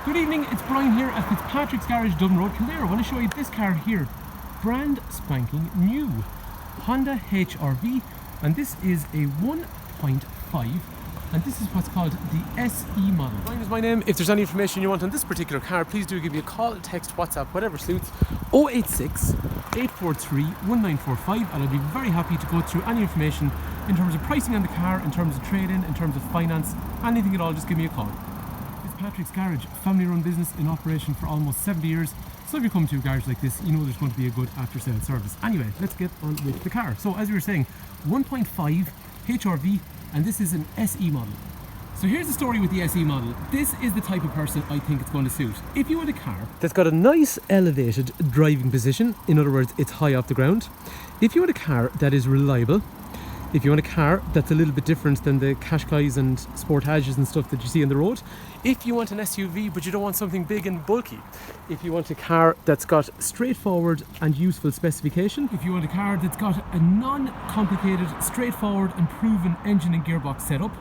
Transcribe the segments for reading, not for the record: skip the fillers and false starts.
Good evening, it's Brian here at Fitzpatrick's Garage, Dublin Road, Kildare. I want to show you this car here. Brand spanking new Honda HRV, and this is a 1.5, and this is what's called the SE model. Brian is my name. If there's any information you want on this particular car, please do give me a call, text, WhatsApp, whatever suits. 086 843 1945, and I'll be very happy to go through any information in terms of pricing on the car, in terms of trade-in, in terms of finance, anything at all. Just give me a call. Fitzpatrick's Garage, family-run business in operation for almost 70 years. So if you come to a garage like this, you know there's going to be a good after-sales service. Anyway, let's get on with the car. So as we were saying, 1.5 HRV, and this is an SE model. So here's the story with the SE model. This is the type of person I think it's going to suit. If you want a car that's got a nice elevated driving position, in other words, it's high off the ground. If you want a car that is reliable, if you want a car that's a little bit different than the Qashqais and Sportages and stuff that you see on the road. If you want an SUV but you don't want something big and bulky. If you want a car that's got straightforward and useful specification. If you want a car that's got a non-complicated, straightforward and proven engine and gearbox setup.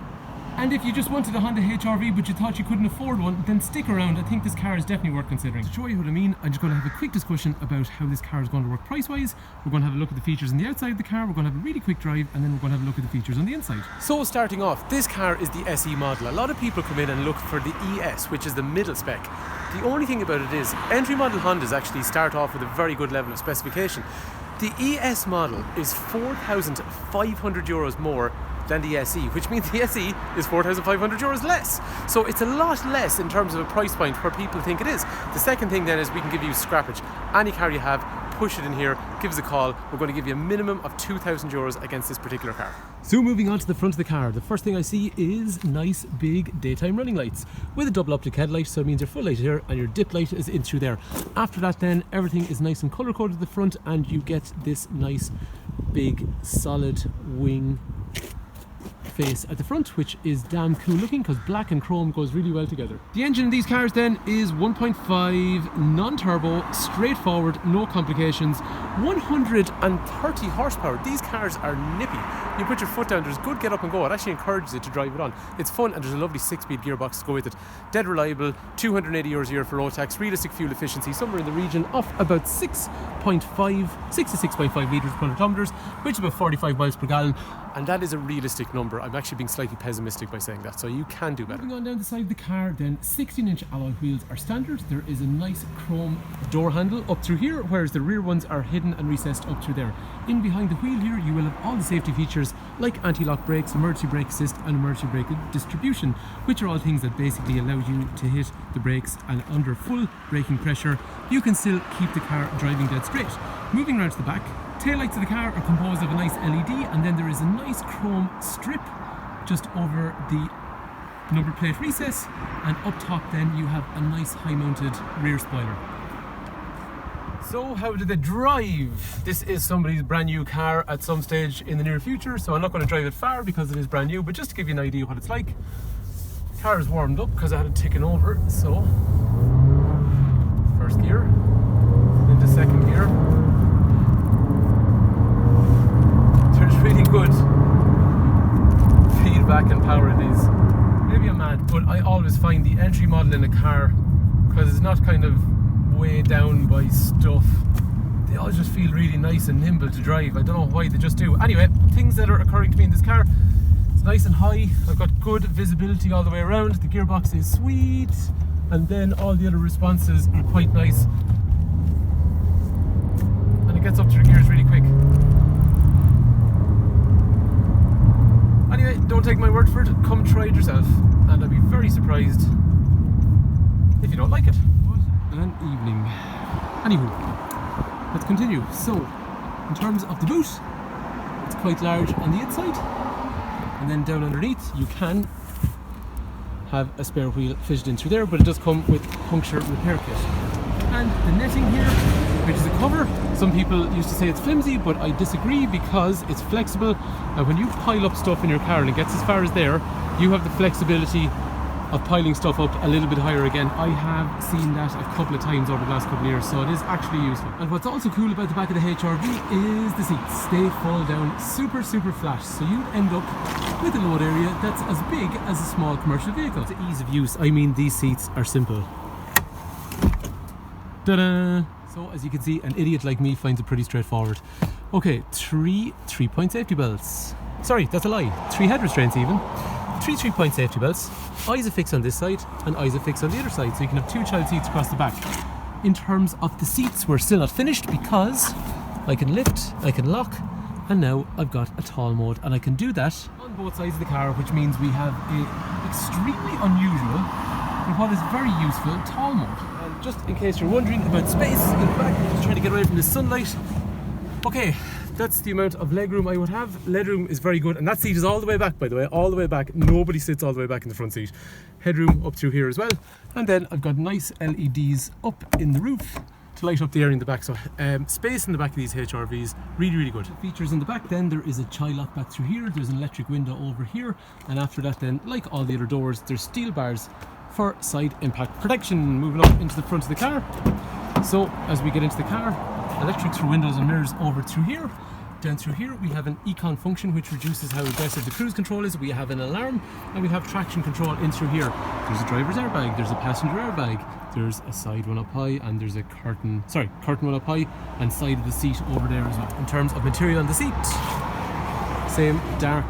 And if you just wanted a Honda HRV but you thought you couldn't afford one, then stick around. I think this car is definitely worth considering. To show you what I mean, I'm just going to have a quick discussion about how this car is going to work price-wise. We're going to have a look at the features on the outside of the car, we're going to have a really quick drive, and then we're going to have a look at the features on the inside. So starting off, this car is the SE model. A lot of people come in and look for the ES, which is the middle spec. The only thing about it is, entry model Hondas actually start off with a very good level of specification. The ES model is 4,500 euros more than the SE, which means the SE is 4,500 euros less. So it's a lot less in terms of a price point where people think it is. The second thing then is we can give you scrappage. Any car you have, push it in here, give us a call. We're going to give you a minimum of 2,000 euros against this particular car. So moving on to the front of the car, the first thing I see is nice big daytime running lights with a double optic headlight, so it means your full light here and your dip light is in through there. After that then, everything is nice and colour coded at the front, and you get this nice big solid wing face at the front, which is damn cool looking because black and chrome goes really well together. The engine in these cars then is 1.5 non-turbo, straightforward, no complications, 130 horsepower. These cars are nippy. You put your foot down, there's good get up and go. It actually encourages you to drive it on. It's fun, and there's a lovely 6-speed gearbox to go with it. Dead reliable, 280 euros a year for road tax, realistic fuel efficiency somewhere in the region of about 6 to 6.5 litres per 100 kilometres, which is about 45 miles per gallon. And that is a realistic number. I'm actually being slightly pessimistic by saying that, so you can do better. Moving on down the side of the car then, 16-inch alloy wheels are standard. There is a nice chrome door handle up through here, whereas the rear ones are hidden and recessed up through there. In behind the wheel here, you will have all the safety features like anti-lock brakes, emergency brake assist and emergency brake distribution, which are all things that basically allow you to hit the brakes, and under full braking pressure, you can still keep the car driving dead straight. Moving around to the back, taillights of the car are composed of a nice LED, and then there is a nice chrome strip just over the number plate recess, and up top then you have a nice high mounted rear spoiler. So how did they drive? This is somebody's brand new car at some stage in the near future, so I'm not going to drive it far because it is brand new, but just to give you an idea what it's like. The car is warmed up because I had it ticking over, so first gear, into second gear. There's really good feedback and power in these. Maybe I'm mad, but I always find the entry model in a car, because it's not kind of weighed down by stuff, they all just feel really nice and nimble to drive. I don't know why, they just do. Anyway, things that are occurring to me in this car, it's nice and high, I've got good visibility all the way around, the gearbox is sweet, and then all the other responses are quite nice, and it gets up to the gears really quick. Anyway, don't take my word for it, come try it yourself, and I'll be very surprised if you don't like it. What an evening. Anywho, let's continue. So, in terms of the boot, it's quite large on the inside, and then down underneath you can have a spare wheel fitted in through there, but it does come with Puncture Repair Kit. And the netting here, which is a cover, some people used to say it's flimsy, but I disagree because it's flexible, and when you pile up stuff in your car and it gets as far as there, you have the flexibility of piling stuff up a little bit higher again. I have seen that a couple of times over the last couple of years, so it is actually useful. And what's also cool about the back of the HRV is the seats. They fall down super flat, so you'd end up with a load area that's as big as a small commercial vehicle. The ease of use, I mean these seats are simple. Ta-da! So as you can see, an idiot like me finds it pretty straightforward. Okay, three 3-point safety belts. Sorry, that's a lie. 3 head restraints even. 3 3-point safety belts. ISOFIX on this side and ISOFIX on the other side, so you can have 2 child seats across the back. In terms of the seats, we're still not finished because I can lift, I can lock, and now I've got a tall mode, and I can do that on both sides of the car, which means we have a extremely unusual and what is very useful tall mode. And just in case you're wondering about space in the back, just trying to get away from the sunlight. Okay, that's the amount of legroom I would have. Legroom is very good, and that seat is all the way back, by the way, all the way back. Nobody sits all the way back in the front seat. Headroom up through here as well, and then I've got nice LEDs up in the roof to light up the area in the back. So space in the back of these HRVs, really good. Features in the back, then there is a child lock back through here, there's an electric window over here, and after that then, like all the other doors, there's steel bars for side impact protection. Moving up into the front of the car. So as we get into the car, electrics for windows and mirrors over through here. Down through here we have an econ function which reduces how aggressive the cruise control is. We have an alarm, and we have traction control in through here. There's a driver's airbag, there's a passenger airbag, there's a side one up high, and there's a curtain one up high, and side of the seat over there as well. In terms of material on the seat, same dark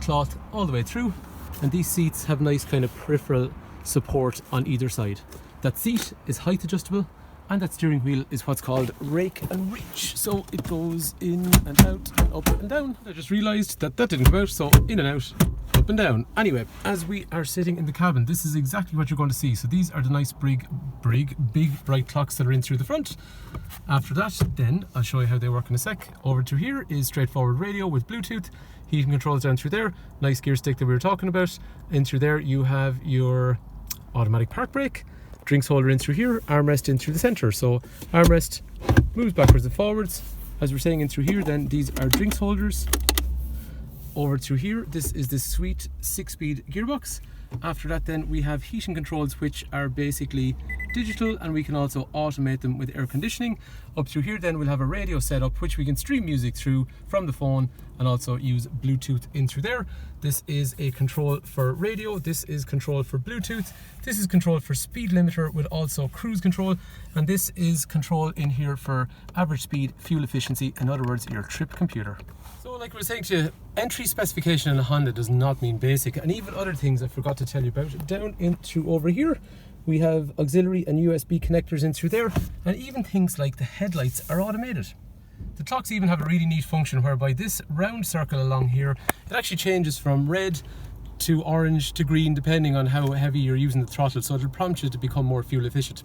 cloth all the way through, and these seats have nice kind of peripheral support on either side. That seat is height adjustable, and that steering wheel is what's called rake and reach, so it goes in and out and up and down. I just realised that didn't come out, so in and out, up and down. Anyway, as we are sitting in the cabin, this is exactly what you're going to see. So these are the nice big bright clocks that are in through the front. After that, then I'll show you how they work in a sec. Over to here is straightforward radio with Bluetooth, heating controls down through there, nice gear stick that we were talking about. In through there you have your automatic park brake, drinks holder in through here, armrest in through the centre. So armrest moves backwards and forwards. As we're saying in through here, then these are drinks holders. Over through here, this is the sweet 6-speed gearbox. After that then we have heating controls which are basically digital, and we can also automate them with air conditioning. Up through here then we'll have a radio setup which we can stream music through from the phone and also use Bluetooth in through there. This is a control for radio, this is control for Bluetooth, this is control for speed limiter with also cruise control, and this is control in here for average speed, fuel efficiency, in other words your trip computer. So like I was saying to you, entry specification in a Honda does not mean basic, and even other things I forgot to tell you about. Down into over here we have auxiliary and USB connectors in through there, and even things like the headlights are automated. The clocks even have a really neat function whereby this round circle along here, it actually changes from red to orange to green depending on how heavy you're using the throttle, so it'll prompt you to become more fuel efficient.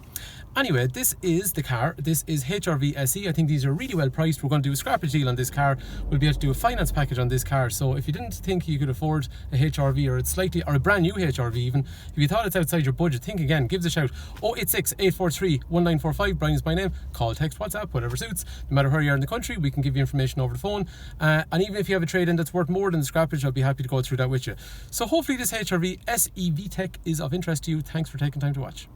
Anyway, this is the car. This is HRV SE. I think these are really well priced. We're going to do a scrappage deal on this car. We'll be able to do a finance package on this car, so if you didn't think you could afford a HRV or a brand new HRV even, if you thought it's outside your budget, think again, give us a shout. 086 843 1945, Brian is my name. Call, text, WhatsApp, whatever suits. No matter where you are in the country, we can give you information over the phone, and even if you have a trade-in that's worth more than the scrappage, I'll be happy to go through that with you. So hopefully this HRV SEi-VTEC is of interest to you. Thanks for taking time to watch.